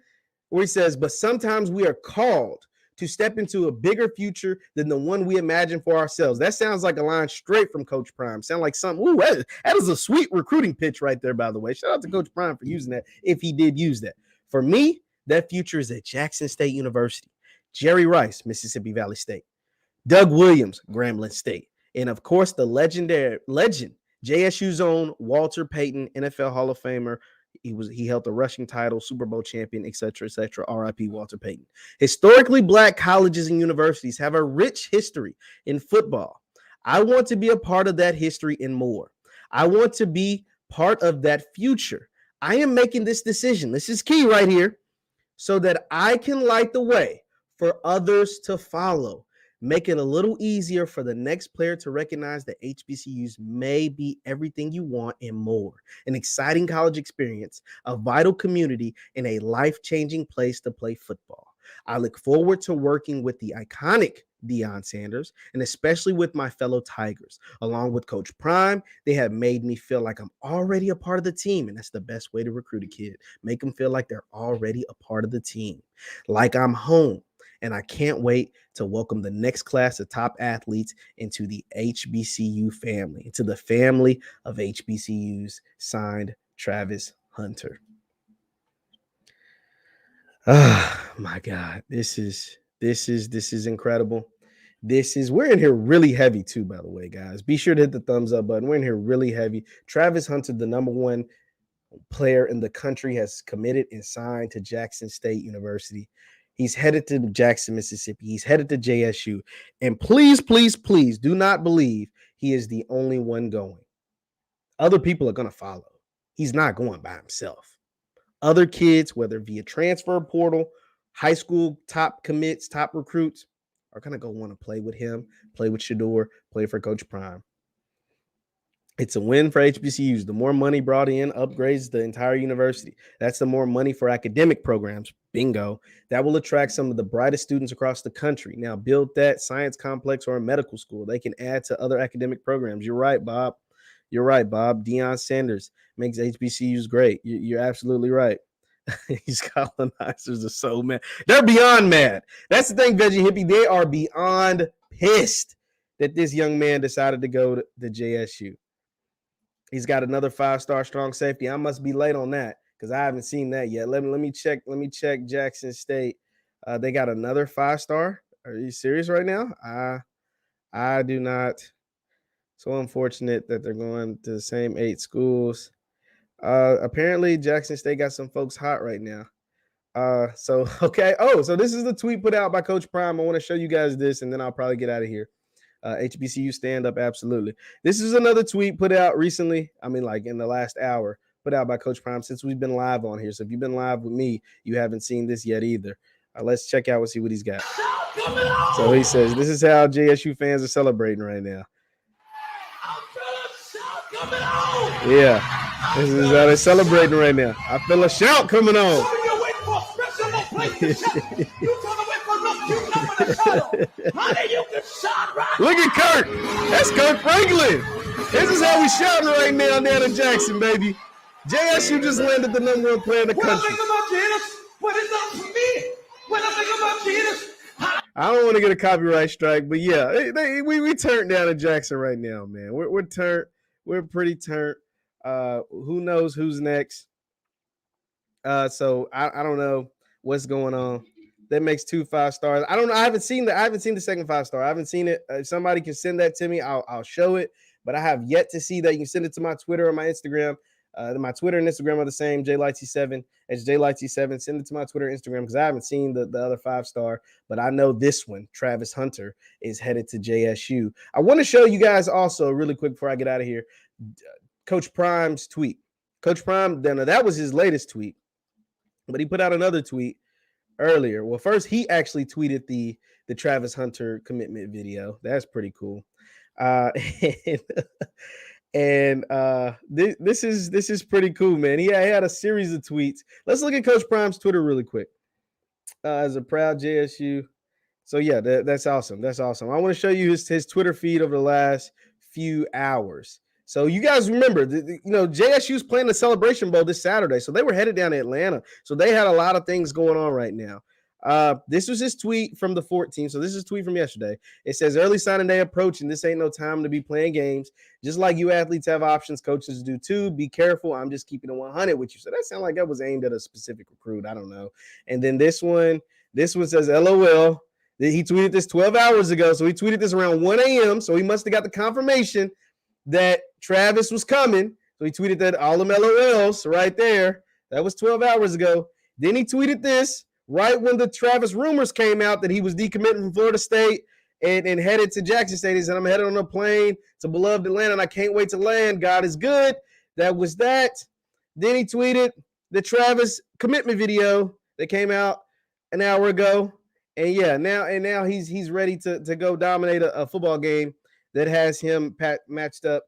where he says, but sometimes we are called to step into a bigger future than the one we imagine for ourselves. That sounds like a line straight from Coach Prime. Sound like something. Ooh, that is a sweet recruiting pitch right there, by the way. Shout out to Coach Prime for using that, if he did use that. For me, that future is at Jackson State University. Jerry Rice, Mississippi Valley State. Doug Williams, Grambling State. And, of course, the legend, JSU's own Walter Payton, NFL Hall of Famer. He held the rushing title, Super Bowl champion, et cetera, RIP Walter Payton. Historically Black colleges and universities have a rich history in football. I want to be a part of that history and more. I want to be part of that future. I am making this decision. This is key right here, so that I can light the way for others to follow. Make it a little easier for the next player to recognize that HBCUs may be everything you want and more. An exciting college experience, a vital community, and a life-changing place to play football. I look forward to working with the iconic Deion Sanders, and especially with my fellow Tigers. Along with Coach Prime, they have made me feel like I'm already a part of the team, and that's the best way to recruit a kid. Make them feel like they're already a part of the team, like I'm home. And I can't wait to welcome the next class of top athletes into the HBCU family, into the family of HBCUs. Signed, Travis Hunter. Oh my God, this is incredible. We're in here really heavy too, by the way, guys. Be sure to hit the thumbs up button. We're in here really heavy. Travis Hunter, the #1 player in the country, has committed and signed to Jackson State University. He's headed to Jackson, Mississippi. He's headed to JSU. And please, please, please do not believe he is the only one going. Other people are going to follow. He's not going by himself. Other kids, whether via transfer portal, high school top commits, top recruits, are going to go want to play with him, play with Shador, play for Coach Prime. It's a win for HBCUs. The more money brought in upgrades the entire university. That's the more money for academic programs. Bingo. That will attract some of the brightest students across the country. Now, build that science complex or a medical school. They can add to other academic programs. You're right, Bob. Deion Sanders makes HBCUs great. You're absolutely right. These colonizers are so mad. They're beyond mad. That's the thing, Veggie Hippie. They are beyond pissed that this young man decided to go to the JSU. He's got another 5-star strong safety. I must be late on that because I haven't seen that yet. Let me check. Let me check Jackson State. They got another 5-star. Are you serious right now? I do not. So unfortunate that they're going to the same 8 schools. Apparently Jackson State got some folks hot right now. Okay. Oh, so this is the tweet put out by Coach Prime. I want to show you guys this, and then I'll probably get out of here. HBCU stand up, absolutely. This is another tweet put out recently. I mean, like in the last hour, put out by Coach Prime since we've been live on here. So if you've been live with me, you haven't seen this yet either. Let's check out and see what he's got. So he says, this is how JSU fans are celebrating right now. Yeah, this is how they're celebrating right now. I feel a shout coming on. Look at Kurt. That's Kurt Franklin. This is how we shouting right now down in Jackson, baby. JSU just landed the #1 player in the country. I don't want to get a copyright strike, but yeah, we turned down in Jackson right now, man. We're turned. We're pretty turned. Who knows who's next? So I don't know what's going on. That makes 2 5-stars. I don't know. I haven't seen the second 5-star. I haven't seen it. If somebody can send that to me, I'll show it. But I have yet to see that. You can send it to my Twitter or my Instagram. My Twitter and Instagram are the same. JLightsy7. It's JLightsy7. Send it to my Twitter and Instagram because I haven't seen the other 5-star. But I know this one, Travis Hunter, is headed to JSU. I want to show you guys also really quick before I get out of here, Coach Prime's tweet. Coach Prime, that was his latest tweet. But he put out another tweet earlier. Well, first he actually tweeted the Travis Hunter commitment video. That's pretty cool. This is pretty cool, man. He had a series of tweets. Let's look at Coach Prime's Twitter really quick. As a proud JSU. So yeah, that's awesome. That's awesome. I want to show you his Twitter feed over the last few hours. So you guys remember, JSU's playing the Celebration Bowl this Saturday. So they were headed down to Atlanta. So they had a lot of things going on right now. This was his tweet from the 14th. So this is a tweet from yesterday. It says, early signing day approaching. This ain't no time to be playing games. Just like you athletes have options, coaches do too. Be careful. I'm just keeping it 100 with you. So that sounded like that was aimed at a specific recruit. I don't know. And then this one says, LOL. He tweeted this 12 hours ago. So he tweeted this around 1 a.m. So he must have got the confirmation that Travis was coming. So he tweeted that all them LOLs right there. That was 12 hours ago. Then he tweeted this right when the Travis rumors came out that he was decommitting from Florida State and headed to Jackson State. He said, I'm headed on a plane to beloved Atlanta, and I can't wait to land. God is good. That was that. Then he tweeted the Travis commitment video that came out an hour ago. And yeah, now he's ready to go dominate a football game that has him matched up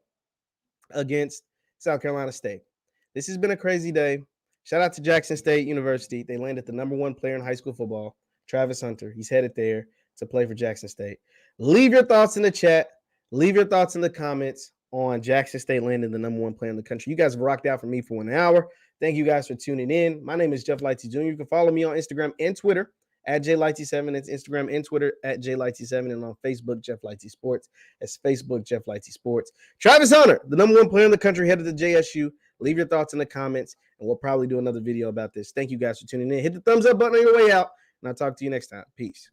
against South Carolina State. This has been a crazy day. Shout out to Jackson State University. They landed the number 1 player in high school football, Travis Hunter. He's headed there to play for Jackson State. Leave your thoughts in the chat. Leave your thoughts in the comments on Jackson State landing the number 1 player in the country. You guys have rocked out for me for 1 hour. Thank you guys for tuning in. My name is Jeff Lightsy Jr. You can follow me on Instagram and Twitter at JLightsy7. It's Instagram and Twitter at JLightsy7, and on Facebook, Jeff Lightsy Sports. It's Facebook, Jeff Lightsy Sports. Travis Hunter, the number 1 player in the country, headed to JSU. Leave your thoughts in the comments, and we'll probably do another video about this. Thank you guys for tuning in. Hit the thumbs up button on your way out, and I'll talk to you next time. Peace.